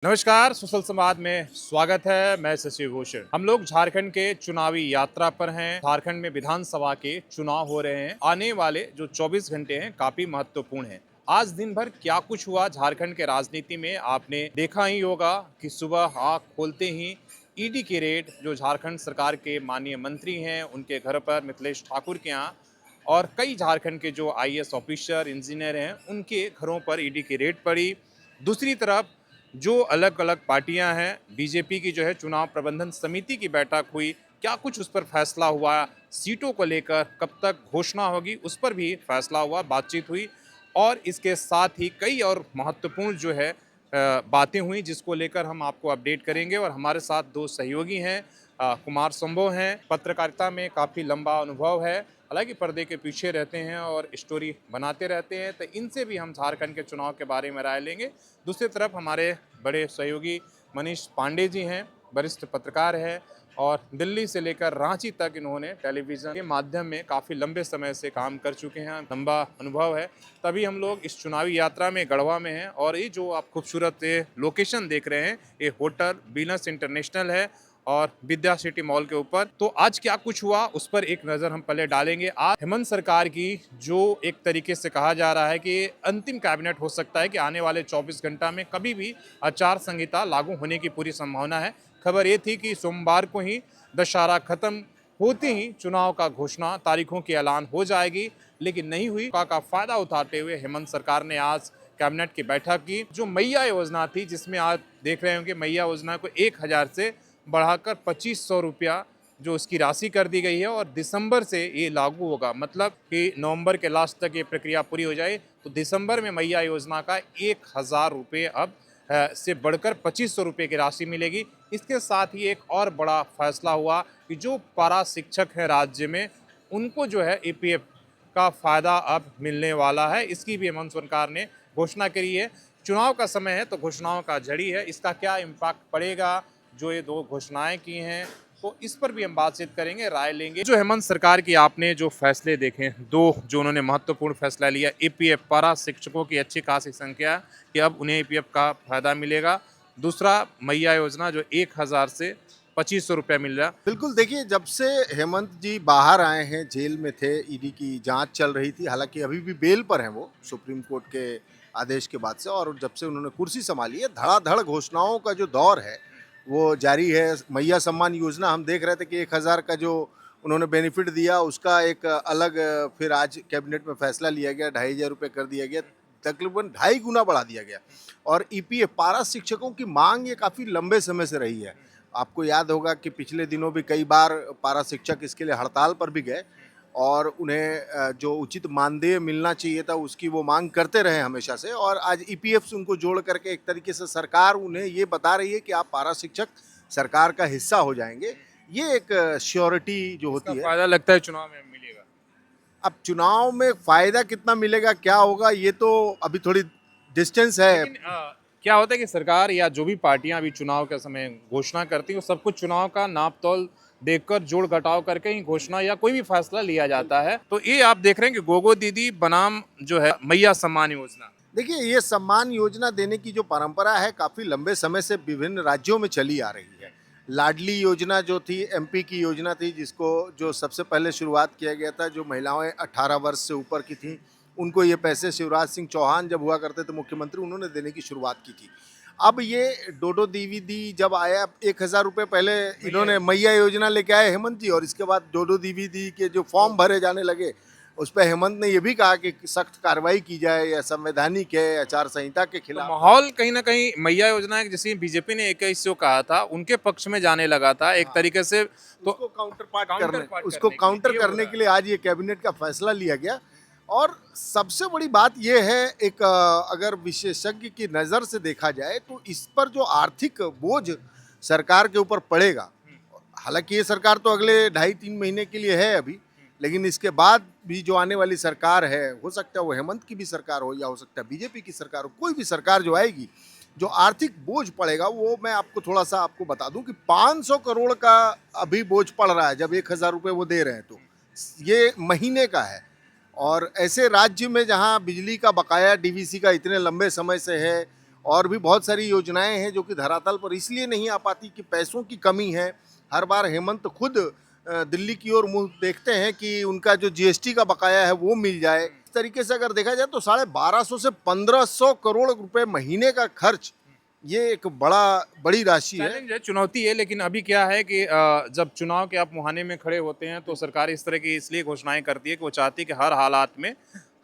नमस्कार, सुशल संवाद में स्वागत है। मैं शशि भूषण। हम लोग झारखंड के चुनावी यात्रा पर हैं। झारखंड में विधानसभा के चुनाव हो रहे हैं। आने वाले जो 24 घंटे हैं काफी महत्वपूर्ण हैं। आज दिन भर क्या कुछ हुआ झारखंड के राजनीति में आपने देखा ही होगा कि सुबह आँख खोलते ही ईडी की रेड, जो झारखंड सरकार के माननीय मंत्री हैं उनके घर पर, मिथिलेश ठाकुर के यहाँ, और कई झारखंड के जो आईएएस ऑफिसर, इंजीनियर हैं उनके घरों पर ईडी की रेड पड़ी। दूसरी तरफ जो अलग अलग पार्टियां हैं, बीजेपी की जो है चुनाव प्रबंधन समिति की बैठक हुई, क्या कुछ उस पर फैसला हुआ, सीटों को लेकर कब तक घोषणा होगी उस पर भी फैसला हुआ, बातचीत हुई। और इसके साथ ही कई और महत्वपूर्ण जो है बातें हुई जिसको लेकर हम आपको अपडेट करेंगे। और हमारे साथ दो सहयोगी हैं, कुमार संभव हैं, पत्रकारिता में काफ़ी लंबा अनुभव है, हालांकि पर्दे के पीछे रहते हैं और स्टोरी बनाते रहते हैं, तो इनसे भी हम झारखंड के चुनाव के बारे में राय लेंगे। दूसरी तरफ हमारे बड़े सहयोगी मनीष पांडे जी हैं, वरिष्ठ पत्रकार हैं और दिल्ली से लेकर रांची तक इन्होंने टेलीविज़न के माध्यम में काफ़ी लंबे समय से काम कर चुके हैं, लंबा अनुभव है। तभी हम लोग इस चुनावी यात्रा में गढ़वा में हैं और ये जो आप खूबसूरत लोकेशन देख रहे हैं, ये होटल वीनस इंटरनेशनल है और विद्या सिटी मॉल के ऊपर। तो आज क्या कुछ हुआ उस पर एक नज़र हम पहले डालेंगे। आज हेमंत सरकार की जो एक तरीके से कहा जा रहा है कि अंतिम कैबिनेट हो सकता है कि आने वाले 24 घंटा में कभी भी आचार संहिता लागू होने की पूरी संभावना है। खबर ये थी कि सोमवार को ही दशहरा खत्म होते ही चुनाव का घोषणा, तारीखों की ऐलान हो जाएगी, लेकिन नहीं हुई। का फायदा उठाते हुए हेमंत सरकार ने आज कैबिनेट की बैठक की। जो मैया योजना थी, जिसमें आज देख रहे होंगे मैया योजना को 1000 से बढ़ाकर 2500 रुपया जो उसकी राशि कर दी गई है और दिसंबर से ये लागू होगा। मतलब कि नवंबर के लास्ट तक ये प्रक्रिया पूरी हो जाए तो दिसंबर में मैया योजना का 1000 रुपये अब से बढ़कर 2500 रुपये की राशि मिलेगी। इसके साथ ही एक और बड़ा फैसला हुआ कि जो पारा शिक्षक हैं राज्य में, उनको जो है ईपीएफ का फ़ायदा अब मिलने वाला है। इसकी भी हेमंत सरकार ने घोषणा करी है। चुनाव का समय है तो घोषणाओं का झड़ी है, इसका क्या इम्पैक्ट पड़ेगा जो ये दो घोषणाएं की हैं, तो इस पर भी हम बातचीत करेंगे, राय लेंगे। जो हेमंत सरकार की आपने जो फैसले देखे, दो जो उन्होंने महत्वपूर्ण फैसला लिया, ईपीएफ पारा शिक्षकों की अच्छी खासी संख्या कि अब उन्हें ईपीएफ का फायदा मिलेगा। दूसरा मैया योजना जो 1000 से 2500 रुपया मिल रहा। बिल्कुल, देखिए जब से हेमंत जी बाहर आए हैं, जेल में थे, ईडी की जांच चल रही थी, हालांकि अभी भी बेल पर हैं वो सुप्रीम कोर्ट के आदेश के बाद से, और जब से उन्होंने कुर्सी संभाली है धड़ाधड़ घोषणाओं का जो दौर है वो जारी है। मैया सम्मान योजना हम देख रहे थे कि 1000 का जो उन्होंने बेनिफिट दिया उसका एक अलग फिर आज कैबिनेट में फैसला लिया गया, 2500 रुपये कर दिया गया, तकरीबन 2.5 गुना बढ़ा दिया गया। और ईपीएफ पारा शिक्षकों की मांग ये काफ़ी लंबे समय से रही है। आपको याद होगा कि पिछले दिनों भी कई बार पारा शिक्षक इसके लिए हड़ताल पर भी गए और उन्हें जो उचित मानदेय मिलना चाहिए था उसकी वो मांग करते रहे हमेशा से, और आज ईपीएफ से उनको जोड़ करके एक तरीके से सरकार उन्हें ये बता रही है कि आप पारा शिक्षक सरकार का हिस्सा हो जाएंगे। ये एक श्योरिटी जो इसका होती है। फायदा लगता है चुनाव में मिलेगा। अब चुनाव में फ़ायदा कितना मिलेगा, क्या होगा, ये तो अभी थोड़ी डिस्टेंस है। लेकिन क्या होता है कि सरकार या जो भी पार्टियां अभी चुनाव के समय घोषणा करती हैं, वो सब कुछ चुनाव का नाप तोल देखकर जोड़ घटाव करके ही घोषणा या कोई भी फैसला लिया जाता है। तो ये आप देख रहे हैं कि गोगो दीदी बनाम जो है मैया सम्मान योजना। देखिए, ये सम्मान योजना देने की जो परंपरा है काफ़ी लंबे समय से विभिन्न राज्यों में चली आ रही है। लाडली योजना जो थी, एमपी की योजना थी, जिसको जो सबसे पहले शुरुआत किया गया था, जो महिलाएं 18 वर्ष से ऊपर की थीं उनको ये पैसे शिवराज सिंह चौहान जब हुआ करते थे मुख्यमंत्री, उन्होंने देने की शुरुआत की थी। अब ये डोडो दीदी जब आया, 1000 रुपये पहले इन्होंने मैया योजना लेके आए हेमंत जी, और इसके बाद डोडो दीदी के जो फॉर्म भरे जाने लगे उस पर हेमंत ने ये भी कहा कि सख्त कार्रवाई की जाए, या संवैधानिक है, आचार संहिता के तो खिलाफ। माहौल कहीं ना कहीं मैया योजना जैसे बीजेपी ने 21 को कहा था उनके पक्ष में जाने लगा था एक हाँ, तरीके से। तो उसको काउंटर करने के लिए आज ये कैबिनेट का फैसला लिया गया। और सबसे बड़ी बात ये है, एक अगर विशेषज्ञ की नज़र से देखा जाए तो इस पर जो आर्थिक बोझ सरकार के ऊपर पड़ेगा, हालांकि ये सरकार तो अगले 2.5-3 महीने के लिए है अभी, लेकिन इसके बाद भी जो आने वाली सरकार है, हो सकता है वो हेमंत की भी सरकार हो या हो सकता है बीजेपी की सरकार हो, कोई भी सरकार जो आएगी, जो आर्थिक बोझ पड़ेगा वो मैं आपको थोड़ा सा आपको बता दूं कि 500 करोड़ का अभी बोझ पड़ रहा है। जब 1000 रुपये वो दे रहे हैं तो ये महीने का है। और ऐसे राज्य में जहां बिजली का बकाया डीवीसी का इतने लंबे समय से है, और भी बहुत सारी योजनाएं हैं जो कि धरातल पर इसलिए नहीं आ पाती कि पैसों की कमी है। हर बार हेमंत खुद दिल्ली की ओर मुंह देखते हैं कि उनका जो जीएसटी का बकाया है वो मिल जाए। इस तरीके से अगर देखा जाए तो 1250 से 1500 करोड़ रुपए महीने का खर्च, ये एक बड़ी राशि है। चैलेंज है, चुनौती है। लेकिन अभी क्या है कि जब चुनाव के आप मुहाने में खड़े होते हैं तो सरकार इस तरह की इसलिए घोषणाएं करती है कि वो चाहती है कि हर हालात में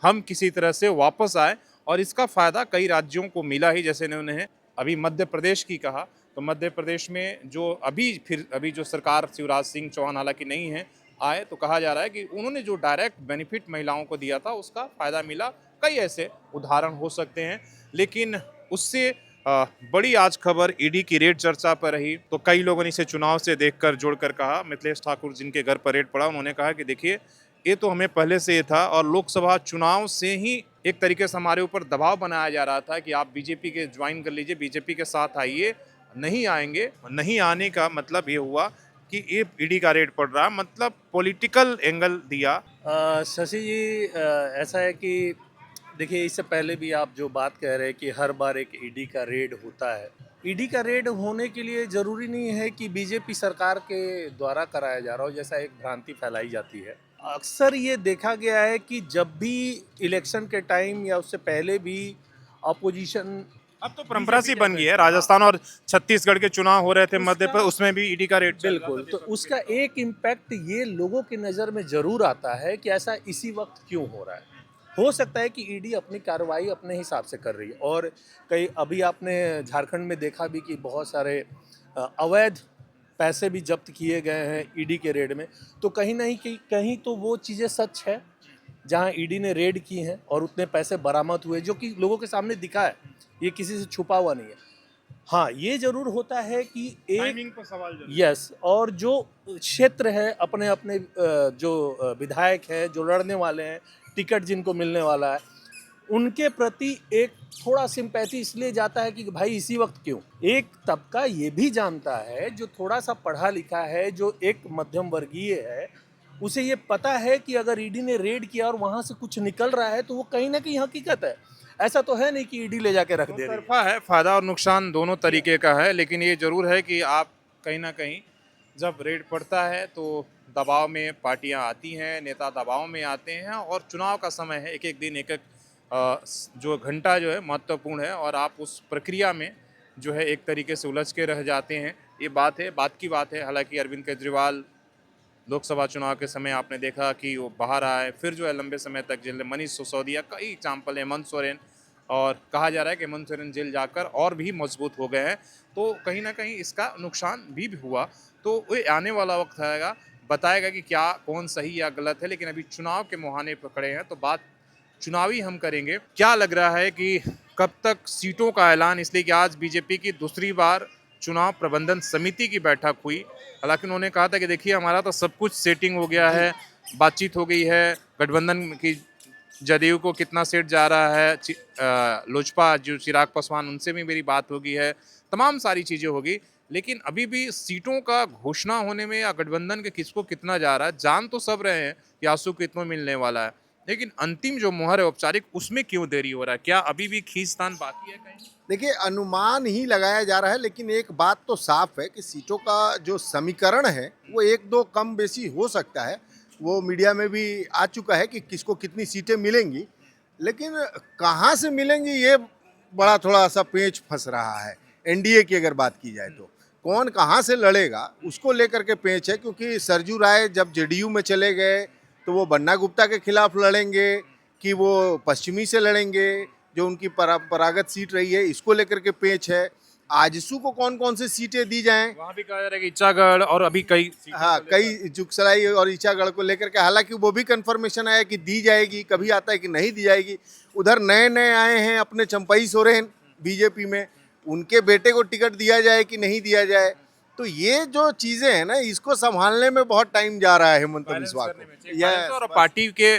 हम किसी तरह से वापस आए, और इसका फायदा कई राज्यों को मिला ही। जैसे उन्होंने अभी मध्य प्रदेश की कहा, तो मध्य प्रदेश में जो अभी जो सरकार शिवराज सिंह चौहान हालांकि नहीं है आए, तो कहा जा रहा है कि उन्होंने जो डायरेक्ट बेनिफिट महिलाओं को दिया था उसका फायदा मिला। कई ऐसे उदाहरण हो सकते हैं। लेकिन उससे बड़ी आज खबर ईडी की रेड चर्चा पर रही, तो कई लोगों ने इसे चुनाव से देखकर जोड़कर कहा। मिथिलेश ठाकुर जिनके घर पर रेड पड़ा, उन्होंने कहा कि देखिए ये तो हमें पहले से ये था, और लोकसभा चुनाव से ही एक तरीके से हमारे ऊपर दबाव बनाया जा रहा था कि आप बीजेपी के ज्वाइन कर लीजिए, बीजेपी के साथ आइए। नहीं आएंगे, नहीं आने का मतलब ये हुआ कि ये ईडी का रेड पड़ रहा, मतलब पॉलिटिकल एंगल दिया। शशि जी, ऐसा है कि देखिए, इससे पहले भी आप जो बात कह रहे हैं कि हर बार एक ईडी का रेड होता है। ईडी का रेड होने के लिए ज़रूरी नहीं है कि बीजेपी सरकार के द्वारा कराया जा रहा हो, जैसा एक भ्रांति फैलाई जाती है। अक्सर ये देखा गया है कि जब भी इलेक्शन के टाइम या उससे पहले भी अपोजिशन, अब तो परंपरा सी बन गई है। राजस्थान और छत्तीसगढ़ के चुनाव हो रहे थे मध्य प्रदेश, उसमें भी ईडी का रेड बिल्कुल, तो उसका एक इम्पैक्ट ये लोगों की नज़र में ज़रूर आता है कि ऐसा इसी वक्त क्यों हो रहा है। हो सकता है कि ईडी अपनी कार्रवाई अपने हिसाब से कर रही है, और कई अभी आपने झारखंड में देखा भी कि बहुत सारे अवैध पैसे भी जब्त किए गए हैं ईडी के रेड में। तो कहीं नहीं कहीं तो वो चीज़ें सच है जहां ईडी ने रेड की हैं और उतने पैसे बरामद हुए, जो कि लोगों के सामने दिखा है, ये किसी से छुपा हुआ नहीं है। हाँ, ये जरूर होता है कि टाइमिंग पर सवाल जरूर। यस, और जो क्षेत्र है, अपने अपने जो विधायक हैं, जो लड़ने वाले हैं, टिकट जिनको मिलने वाला है, उनके प्रति एक थोड़ा सिंपैथी इसलिए जाता है कि भाई इसी वक्त क्यों। एक तबका ये भी जानता है जो थोड़ा सा पढ़ा लिखा है, जो एक मध्यम वर्गीय है, उसे ये पता है कि अगर ईडी ने रेड किया और वहाँ से कुछ निकल रहा है तो वो कहीं ना कहीं हकीकत है। ऐसा तो है नहीं कि ईडी ले जाके रख दे रही है। तरफा है, फायदा और नुकसान दोनों तरीके का है। लेकिन ये जरूर है कि आप कहीं ना कहीं जब रेड पड़ता है तो दबाव में पार्टियां आती हैं, नेता दबाव में आते हैं, और चुनाव का समय है, एक एक दिन एक एक जो घंटा जो है महत्वपूर्ण है, और आप उस प्रक्रिया में जो है एक तरीके से उलझ के रह जाते हैं। ये बात है, बात की बात है। हालांकि अरविंद केजरीवाल लोकसभा चुनाव के समय आपने देखा कि वो बाहर आए, फिर जो है लंबे समय तक जेल में। मनीष सिसोदिया, कई एग्जाम्पल, हेमंत सोरेन, और कहा जा रहा है कि हेमंत सोरेन जेल जाकर और भी मजबूत हो गए हैं। तो कहीं ना कहीं इसका नुकसान भी हुआ। तो ये आने वाला वक्त आएगा, बताएगा कि क्या कौन सही या गलत है। लेकिन अभी चुनाव के मुहाने पर खड़े हैं तो बात चुनावी हम करेंगे। क्या लग रहा है कि कब तक सीटों का ऐलान, इसलिए कि आज बीजेपी की दूसरी बार चुनाव प्रबंधन समिति की बैठक हुई। हालांकि उन्होंने कहा था कि देखिए हमारा तो सब कुछ सेटिंग हो गया है, बातचीत हो गई है, गठबंधन की जदयू को कितना सीट जा रहा है, लोजपा जो चिराग पासवान, उनसे भी मेरी बात होगी है, तमाम सारी चीज़ें होगी। लेकिन अभी भी सीटों का घोषणा होने में या गठबंधन के किसको कितना जा रहा है, जान तो सब रहे हैं कि आंसू कितना मिलने वाला है, लेकिन अंतिम जो मुहर है औपचारिक, उसमें क्यों देरी हो रहा है? क्या अभी भी खींचतान बाकी है कहीं? देखिए, अनुमान ही लगाया जा रहा है, लेकिन एक बात तो साफ है कि सीटों का जो समीकरण है वो एक दो कम बेसी हो सकता है। वो मीडिया में भी आ चुका है कि किसको कितनी सीटें मिलेंगी, लेकिन कहाँ से मिलेंगी ये बड़ा थोड़ा सा पेच फंस रहा है। एनडीए की अगर बात की जाए तो कौन कहाँ से लड़ेगा उसको लेकर के पेच है, क्योंकि सरजू राय जब जेडीयू में चले गए तो वो बन्ना गुप्ता के खिलाफ लड़ेंगे कि वो पश्चिमी से लड़ेंगे, जो उनकी परंपरागत सीट रही है, इसको लेकर के पेच है। आजसू को कौन कौन से सीटें दी जाएं, वहाँ भी कहा जा रहा है कि इच्चागढ़ और अभी कई हाँ, कई जुगसलाई और ईचागढ़ को लेकर के, हालांकि वो भी कंफर्मेशन आया कि दी जाएगी, कभी आता है कि नहीं दी जाएगी। उधर नए नए आए हैं अपने चंपई सोरेन बीजेपी में, उनके बेटे को टिकट दिया जाए कि नहीं दिया जाए। तो ये जो चीजें हैं ना, इसको संभालने में बहुत टाइम जा रहा है हेमंत बिस्वा को। और पार्टी के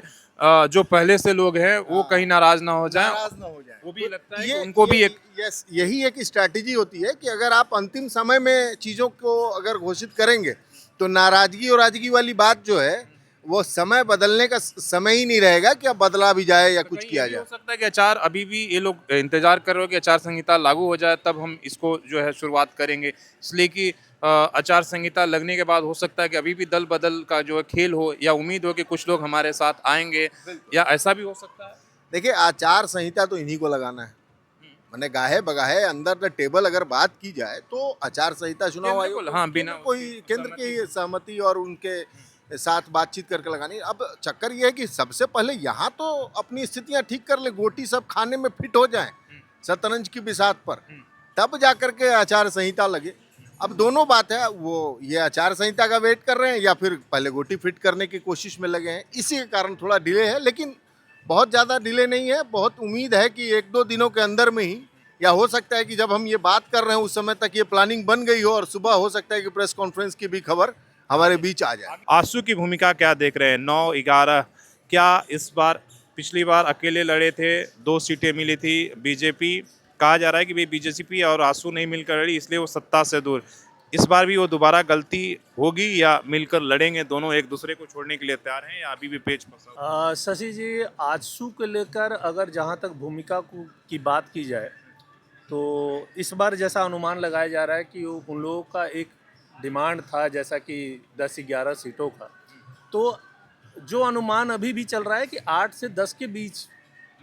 जो पहले से लोग हैं वो कहीं नाराज ना हो जाएं, नाराज ना हो जाए, वो भी लगता है कि उनको भी एक यस, यही एक स्ट्रैटेजी होती है कि अगर आप अंतिम समय में चीज़ों को अगर घोषित करेंगे तो नाराजगी और राजगी वाली बात जो है वो समय बदलने का समय ही नहीं रहेगा कि अब बदला भी जाए या तो कुछ कहीं किया ये भी जाए। हो सकता है कि आचार अभी भी ये लोग इंतजार कर रहे हो कि आचार संहिता लागू हो जाए तब हम इसको जो है शुरुआत करेंगे, इसलिए कि आचार संहिता लगने के बाद हो सकता है कि अभी भी दल बदल का जो है खेल हो, या उम्मीद हो कि कुछ लोग हमारे साथ आएंगे, या ऐसा भी हो सकता है। देखिए, आचार संहिता तो इन्हीं को लगाना है। मैंने गाहे बगाहे अंदर द टेबल अगर बात की जाए तो आचार संहिता चुनाव केंद्र आयोग को हाँ बिना कोई उसकी केंद्र सहमति की सहमति और उनके साथ बातचीत करके लगानी। अब चक्कर ये है कि सबसे पहले यहाँ तो अपनी स्थितियाँ ठीक कर ले, गोटी सब खाने में फिट हो जाए शतरंज की बिसात पर, तब जा करके आचार संहिता लगे। अब दोनों बात है, वो ये आचार संहिता का वेट कर रहे हैं या फिर पहले गोटी फिट करने की कोशिश में लगे हैं, इसी के कारण थोड़ा डिले है। लेकिन बहुत ज़्यादा डिले नहीं है, बहुत उम्मीद है कि 1-2 दिनों के अंदर में ही, या हो सकता है कि जब हम ये बात कर रहे हैं उस समय तक ये प्लानिंग बन गई हो और सुबह हो सकता है कि प्रेस कॉन्फ्रेंस की भी खबर हमारे बीच आ जाए। आसू की भूमिका क्या देख रहे हैं? 9-11 क्या इस बार, पिछली बार अकेले लड़े थे, 2 सीटें मिली थी बीजेपी, कहा जा रहा है कि भाई बीजेपी और आसू नहीं मिलकर लड़ी इसलिए वो सत्ता से दूर, इस बार भी वो दोबारा गलती होगी या मिलकर लड़ेंगे दोनों, एक दूसरे को छोड़ने के लिए तैयार हैं या अभी भी पेच फंसा हुआ है? शशि जी, आजसू को लेकर अगर जहाँ तक भूमिका की बात की जाए तो इस बार जैसा अनुमान लगाया जा रहा है कि उन लोगों का एक डिमांड था जैसा कि 10-11 सीटों का, तो जो अनुमान अभी भी चल रहा है कि 8 से 10 के बीच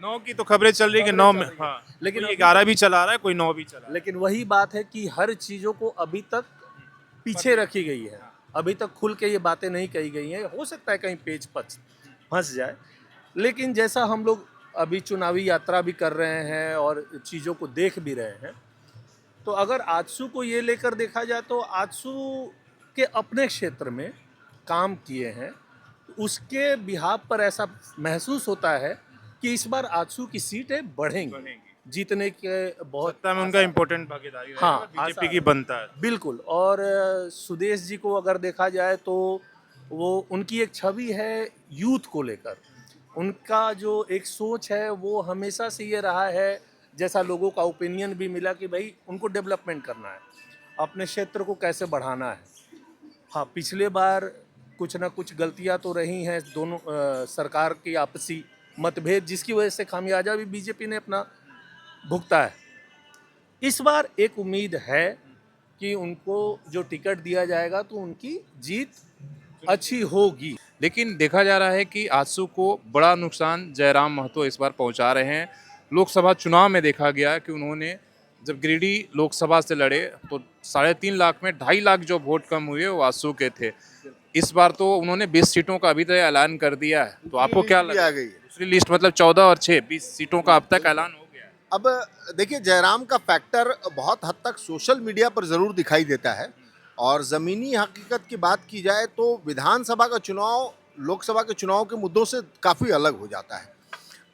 9 की तो खबरें चल रही है कि खबरें 9 चल में, रही है। हाँ, लेकिन कोई अभी 11 भी चला रहा है, कोई 9 भी चला रहा है। लेकिन वही बात है कि हर चीज़ों को अभी तक पीछे रखी गई है, अभी तक खुल के ये बातें नहीं कही गई हैं। हो सकता है कहीं पेच फंस जाए, लेकिन जैसा हम लोग अभी चुनावी यात्रा भी कर रहे हैं और चीज़ों को देख भी रहे हैं, तो अगर आजसू को ये लेकर देखा जाए तो आजसू के अपने क्षेत्र में काम किए हैं, उसके बिहाफ पर ऐसा महसूस होता है कि इस बार आजसू की सीटें बढ़ेंगी, जीतने के बहुत सत्ता में उनका इम्पोर्टेंट भागीदारी रहेगा, हाँ, बीजेपी की आशा- बनता है। बिल्कुल। और सुदेश जी को अगर देखा जाए तो वो उनकी एक छवि है यूथ को लेकर, उनका जो एक सोच है वो हमेशा से ये रहा है, जैसा लोगों का ओपिनियन भी मिला कि भाई उनको डेवलपमेंट करना है, अपने क्षेत्र को कैसे बढ़ाना है। हाँ, पिछले बार कुछ ना कुछ गलतियां तो रही हैं दोनों सरकार की आपसी मतभेद, जिसकी वजह से खामियाजा भी बीजेपी ने अपना भुगता है। इस बार एक उम्मीद है कि उनको जो टिकट दिया जाएगा तो उनकी जीत अच्छी होगी। लेकिन देखा जा रहा है कि आजसू को बड़ा नुकसान जयराम महतो इस बार पहुंचा रहे हैं। लोकसभा चुनाव में देखा गया कि उन्होंने जब गिरिडीह लोकसभा से लड़े तो 3.5 लाख में 2.5 लाख जो वोट कम हुए वो आजसू के थे। इस बार तो उन्होंने 20 सीटों का अभी तक ऐलान कर दिया है, तो आपको क्या लिस्ट भी लगा? आ गई है। दूसरी लिस्ट मतलब 14 और 6 20 सीटों का अब तक ऐलान हो गया है। अब देखिए, जयराम का फैक्टर बहुत हद तक सोशल मीडिया पर ज़रूर दिखाई देता है, और ज़मीनी हकीकत की बात की जाए तो विधानसभा का चुनाव लोकसभा के चुनाव के मुद्दों से काफ़ी अलग हो जाता है।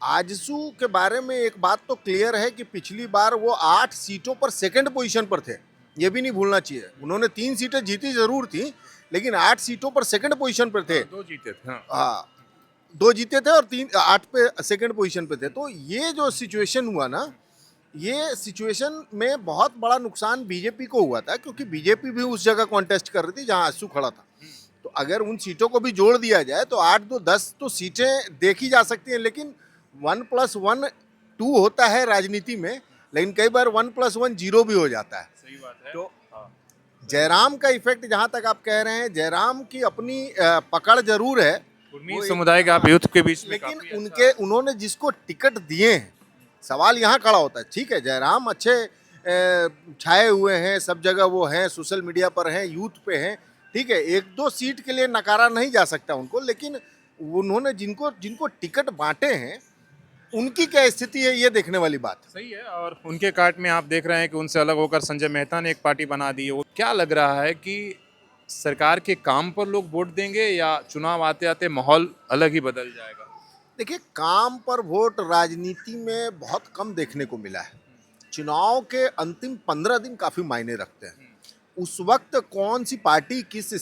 आजसू के बारे में एक बात तो क्लियर है कि पिछली बार वो 8 सीटों पर सेकंड पोजीशन पर थे, ये भी नहीं भूलना चाहिए। उन्होंने 3 सीटें जीती ज़रूर थी, लेकिन 8 सीटों पर सेकंड पोजीशन पर थे। 2 जीते थे, हाँ। हाँ, 2 जीते थे और 8 पे सेकंड पोजीशन पे थे। तो ये जो सिचुएशन हुआ ना, ये सिचुएशन में बहुत बड़ा नुकसान बीजेपी को हुआ था, क्योंकि बीजेपी भी उस जगह कॉन्टेस्ट कर रही थी जहां आजसू खड़ा था। तो अगर उन सीटों को भी जोड़ दिया जाए तो 8-2-10 तो सीटें देखी जा सकती हैं, लेकिन 1+1 2 होता है राजनीति में, लेकिन कई बार 1+1 0 भी हो जाता है। सही बात है। तो जयराम का इफेक्ट जहां तक आप कह रहे हैं, जयराम की अपनी पकड़ जरूर है, कुर्मी समुदाय का आप यूथ के बीच में लेकिन काफी उनके उन्होंने जिसको टिकट दिए हैं, सवाल यहाँ खड़ा होता है। ठीक है, जयराम अच्छे छाए हुए हैं, सब जगह वो हैं, सोशल मीडिया पर हैं, यूथ पे हैं, ठीक है, 1-2 सीट के लिए नकारा नहीं जा सकता उनको, लेकिन उन्होंने जिनको जिनको टिकट बांटे हैं उनकी क्या स्थिति है, ये देखने वाली बात है। सही है। और उनके कार्ट में आप देख रहे हैं कि उनसे अलग होकर संजय मेहता ने एक पार्टी बना दी है। वो क्या लग रहा है कि सरकार के काम पर लोग वोट देंगे या चुनाव आते आते माहौल अलग ही बदल जाएगा? देखिए, काम पर वोट राजनीति में बहुत कम देखने को मिला है। चुनाव के अंतिम 15 दिन काफ़ी मायने रखते हैं। उस वक्त कौन सी पार्टी किस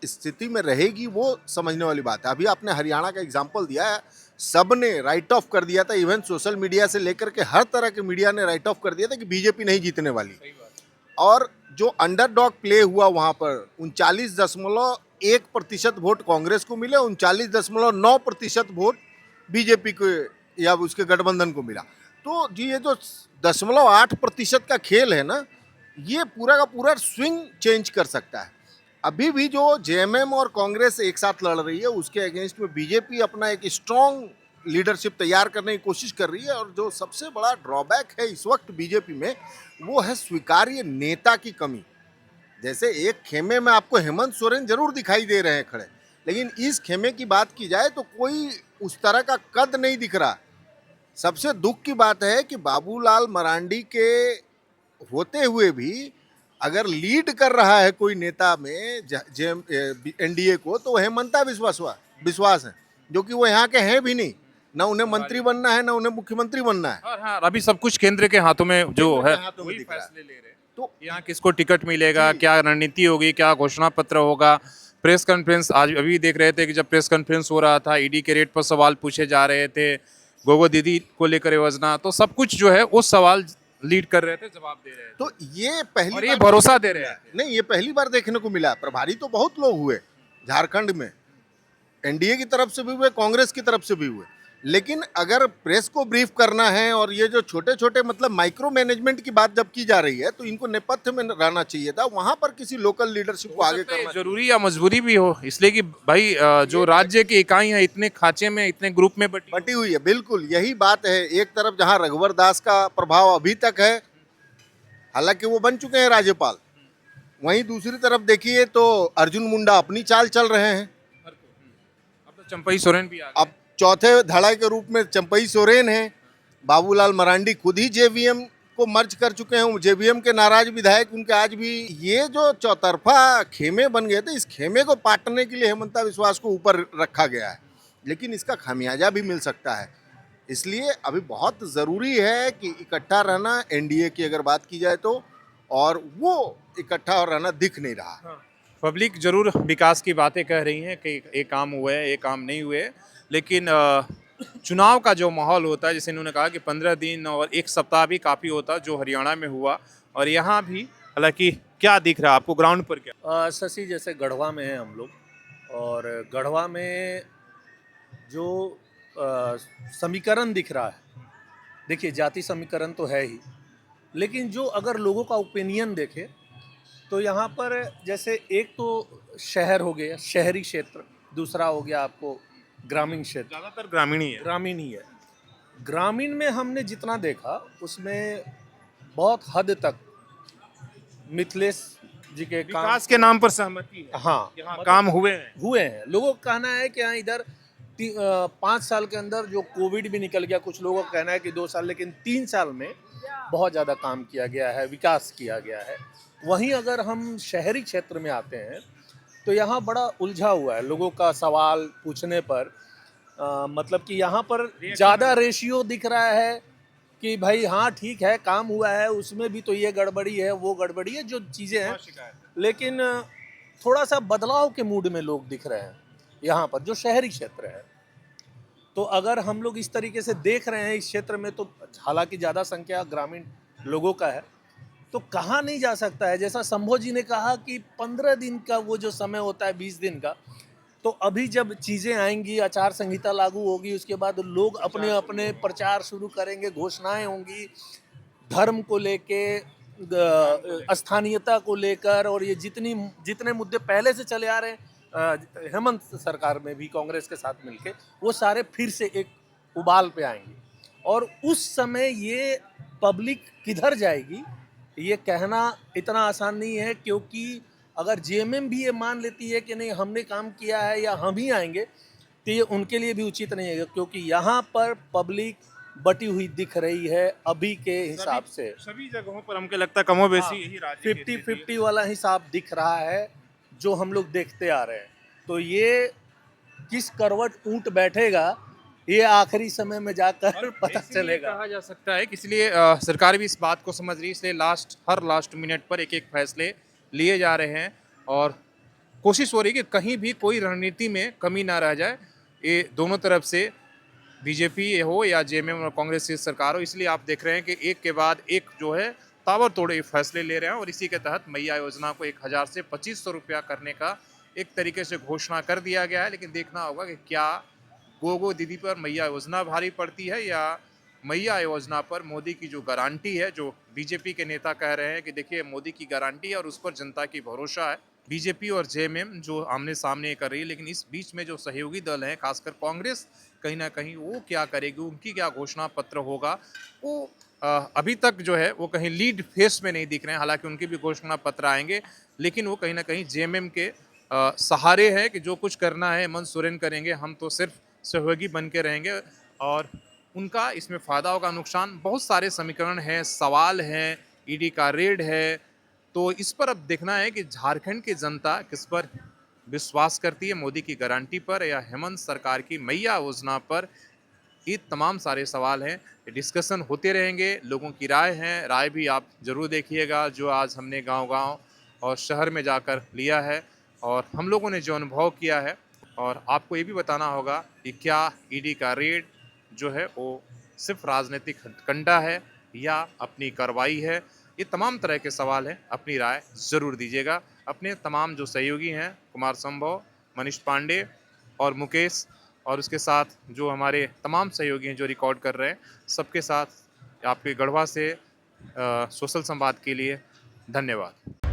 स्थिति में रहेगी वो समझने वाली बात है। अभी आपने हरियाणा का एग्जाम्पल दिया है, सब ने राइट ऑफ कर दिया था, इवन सोशल मीडिया से लेकर के हर तरह के मीडिया ने राइट ऑफ कर दिया था कि बीजेपी नहीं जीतने वाली। और जो अंडरडॉग प्ले हुआ वहाँ पर 39 1% वोट कांग्रेस को मिले, 39.9% वोट बीजेपी को या उसके गठबंधन को मिला। तो जी ये जो 0.8% का खेल है ना, ये पूरा का पूरा स्विंग चेंज कर सकता है। अभी भी जो जेएमएम और कांग्रेस एक साथ लड़ रही है, उसके अगेंस्ट में बीजेपी अपना एक स्ट्रॉन्ग लीडरशिप तैयार करने की कोशिश कर रही है। और जो सबसे बड़ा ड्रॉबैक है इस वक्त बीजेपी में, वो है स्वीकार्य नेता की कमी। जैसे एक खेमे में आपको हेमंत सोरेन जरूर दिखाई दे रहे हैं खड़े, लेकिन इस खेमे की बात की जाए तो कोई उस तरह का कद नहीं दिख रहा। सबसे दुख की बात है कि बाबूलाल मरांडी के होते हुए भी अगर लीड कर रहा है कोई नेता में एनडीए को, तो हेमंता विश्वास है, जो कि वो यहाँ के हैं भी नहीं। ना उन्हें मंत्री बनना है, ना उन्हें मुख्यमंत्री बनना है। और हाँ, अभी सब कुछ केंद्र के हाथों में जो केंद्र है के हाथों में वही दिख रहा है। फैसले ले रहे हैं। तो यहाँ किसको टिकट मिलेगा, जी। क्या रणनीति होगी, क्या घोषणा पत्र होगा। प्रेस कॉन्फ्रेंस आज अभी देख रहे थे कि जब प्रेस कॉन्फ्रेंस हो रहा था, ईडी के रेट पर सवाल पूछे जा रहे थे, गोगो दीदी को लेकर योजना, तो सब कुछ जो है वो सवाल लीड कर रहे थे, जवाब दे रहे थे तो ये पहली और ये बार भरोसा दे रहे हैं। नहीं, ये पहली बार देखने को मिला। प्रभारी तो बहुत लोग हुए झारखंड में, एनडीए की तरफ से भी हुए, कांग्रेस की तरफ से भी हुए, लेकिन अगर प्रेस को ब्रीफ करना है और ये जो छोटे छोटे मतलब माइक्रो मैनेजमेंट की बात जब की जा रही है, तो इनको नेपथ्य में रहना चाहिए था। वहां पर किसी लोकल लीडरशिप को आगे करना जरूरी या मजबूरी भी हो, इसलिए कि भाई जो राज्य की इकाई है इतने खांचे में, इतने ग्रुप में बटी हुई है। बिल्कुल यही बात है। एक तरफ जहां रघुवर दास का प्रभाव अभी तक है, हालांकि वो बन चुके हैं राज्यपाल, वहीं दूसरी तरफ देखिए तो अर्जुन मुंडा अपनी चाल चल रहे हैं। अब तो चंपई सोरेन भी आ गए। अब चौथे धड़े के रूप में चंपई सोरेन हैं। बाबूलाल मरांडी खुद ही जेवीएम को मर्ज कर चुके हैं। जेवीएम के नाराज विधायक उनके आज भी, ये जो चौतरफा खेमे बन गए थे, इस खेमे को पाटने के लिए हेमंता विश्वास को ऊपर रखा गया है, लेकिन इसका खामियाजा भी मिल सकता है। इसलिए अभी बहुत ज़रूरी है कि इकट्ठा रहना, एनडीए की अगर बात की जाए तो, और वो इकट्ठा रहना दिख नहीं रहा। पब्लिक जरूर विकास की बातें कह रही हैं कि एक काम हुए, एक काम नहीं हुए, लेकिन चुनाव का जो माहौल होता है, जैसे इन्होंने कहा कि 15 दिन और एक सप्ताह भी काफ़ी होता, जो हरियाणा में हुआ और यहाँ भी। हालांकि क्या दिख रहा है आपको ग्राउंड पर? क्या शशि, जैसे गढ़वा में है हम लोग, और गढ़वा में जो समीकरण दिख रहा है, देखिए जाति समीकरण तो है ही, लेकिन जो अगर लोगों का ओपिनियन देखे तो यहाँ पर जैसे एक तो शहर हो गया, शहरी क्षेत्र, दूसरा हो गया आपको ग्रामीण क्षेत्र। ज़्यादातर ग्रामीण ही है। ग्रामीण ही है। ग्रामीण में हमने जितना देखा उसमें बहुत हद तक मिथिलेश जी के काम, विकास के नाम पर सहमति है। हाँ, यहाँ काम हुए हैं। हुए हैं। लोगों का कहना है कि यहाँ इधर 5 साल के अंदर जो कोविड भी निकल गया, कुछ लोगों का कहना है कि 2 साल, लेकिन 3 साल में बहुत ज़्यादा काम किया गया है, विकास किया गया है। वहीं अगर हम शहरी क्षेत्र में आते हैं तो यहाँ बड़ा उलझा हुआ है। लोगों का सवाल पूछने पर मतलब कि यहाँ पर ज़्यादा रेशियो दिख रहा है कि भाई हाँ ठीक है, काम हुआ है, उसमें भी तो ये गड़बड़ी है, वो गड़बड़ी है, जो चीज़ें हैं, लेकिन थोड़ा सा बदलाव के मूड में लोग दिख रहे हैं यहाँ पर, जो शहरी क्षेत्र है। तो अगर हम लोग इस तरीके से देख रहे हैं इस क्षेत्र में, तो हालांकि ज़्यादा संख्या ग्रामीण लोगों का है, तो कहा नहीं जा सकता है। जैसा शंभो जी ने कहा कि 15 दिन का वो जो समय होता है, 20 दिन का, तो अभी जब चीज़ें आएंगी, आचार संहिता लागू होगी, उसके बाद लोग अपने अपने प्रचार शुरू करेंगे, घोषणाएं होंगी धर्म को लेके, स्थानीयता को लेकर, और ये जितने मुद्दे पहले से चले आ रहे हैं हेमंत सरकार में भी कांग्रेस के साथ मिलके, वो सारे फिर से एक उबाल पे आएंगे। और उस समय ये पब्लिक किधर जाएगी ये कहना इतना आसान नहीं है, क्योंकि अगर जेएमएम भी ये मान लेती है कि नहीं हमने काम किया है या हम ही आएंगे, तो ये उनके लिए भी उचित नहीं है, क्योंकि यहाँ पर पब्लिक बटी हुई दिख रही है अभी के हिसाब से। सभी जगहों पर हमको लगता है कमो बेशी यही राज्य 50-50 वाला हिसाब दिख रहा है जो हम लोग देखते आ रहे हैं। तो ये किस करवट ऊंट बैठेगा ये आखिरी समय में जाकर पता चलेगा। कहा जा सकता है कि इसलिए सरकार भी इस बात को समझ रही है, इसलिए हर लास्ट मिनट पर एक फैसले लिए जा रहे हैं और कोशिश हो रही है कि कहीं भी कोई रणनीति में कमी ना रह जाए। ये दोनों तरफ से बीजेपी हो या जेएमएम और कांग्रेस की सरकार हो, इसलिए आप देख रहे हैं कि एक के बाद एक जो है ताबड़तोड़ फैसले ले रहे हैं। और इसी के तहत मैया योजना को 1000 से 2500 रुपया करने का एक तरीके से घोषणा कर दिया गया है, लेकिन देखना होगा कि क्या गो दीदी पर मैया योजना भारी पड़ती है या मैया योजना पर मोदी की जो गारंटी है, जो बीजेपी के नेता कह रहे हैं कि देखिए मोदी की गारंटी है और उस पर जनता की भरोसा है। बीजेपी और जेएमएम जो आमने सामने कर रही है, लेकिन इस बीच में जो सहयोगी दल हैं, खासकर कांग्रेस, कहीं ना कहीं वो क्या करेगी, उनकी क्या घोषणा पत्र होगा, वो अभी तक जो है वो कहीं लीड फेस में नहीं दिख रहे हैं। हालांकि उनके भी घोषणा पत्र आएंगे, लेकिन वो कहीं ना कहीं जेएमएम के सहारे हैं कि जो कुछ करना है हेमंत सोरेन करेंगे, हम तो सिर्फ सहयोगी बन के रहेंगे और उनका इसमें फ़ायदा होगा, नुकसान। बहुत सारे समीकरण हैं, सवाल हैं, ईडी का रेड है, तो इस पर अब देखना है कि झारखंड की जनता किस पर विश्वास करती है, मोदी की गारंटी पर या हेमंत सरकार की मैया योजना पर। ये तमाम सारे सवाल हैं, डिस्कशन होते रहेंगे, लोगों की राय है, राय भी आप ज़रूर देखिएगा जो आज हमने गांव-गांव और शहर में जाकर लिया है और हम लोगों ने जो अनुभव किया है। और आपको ये भी बताना होगा कि क्या ईडी का रेड जो है वो सिर्फ राजनीतिक हथकंडा है या अपनी कार्रवाई है। ये तमाम तरह के सवाल हैं, अपनी राय ज़रूर दीजिएगा। अपने तमाम जो सहयोगी हैं, कुमार संभव, मनीष पांडे और मुकेश, और उसके साथ जो हमारे तमाम सहयोगी हैं जो रिकॉर्ड कर रहे हैं, सबके साथ आपके गढ़वा से सोशल संवाद के लिए धन्यवाद।